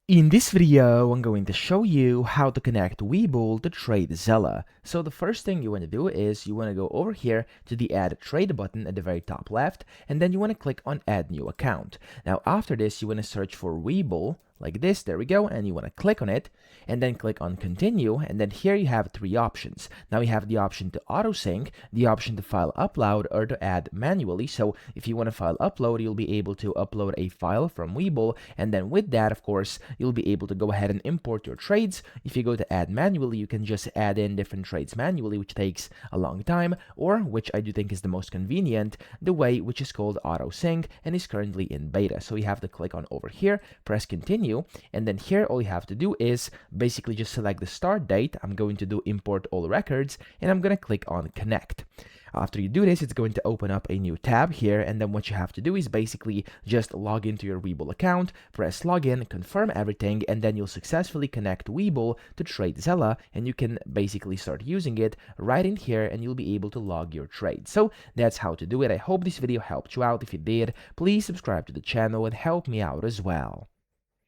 In this video, I'm going to show you how to connect Webull to TradeZella. So the first thing you want to do is you want to go over here to the Add Trade button at the very top left, and then you want to click on Add New Account. Now after this, you want to search for Webull, like this, there we go, and you want to click on it, and then click on Continue, and then here you have three options. Now you have the option to auto sync, the option to file upload, or to add manually. So if you want to file upload, you'll be able to upload a file from Webull, and then with that, of course, you'll be able to go ahead and import your trades. If you go to add manually, you can just add in different trades manually, which takes a long time, or which I do think is the most convenient, the way which is called auto sync and is currently in beta. So you have to click on over here, press continue, and then here all you have to do is basically just select the start date. I'm going to do import all records, and I'm going to click on connect. After you do this, it's going to open up a new tab here, and then what you have to do is basically just log into your Webull account, press login, confirm everything, and then you'll successfully connect Webull to TradeZella, and you can basically start using it right in here, and you'll be able to log your trade. So that's how to do it. I hope this video helped you out. If it did, please subscribe to the channel and help me out as well.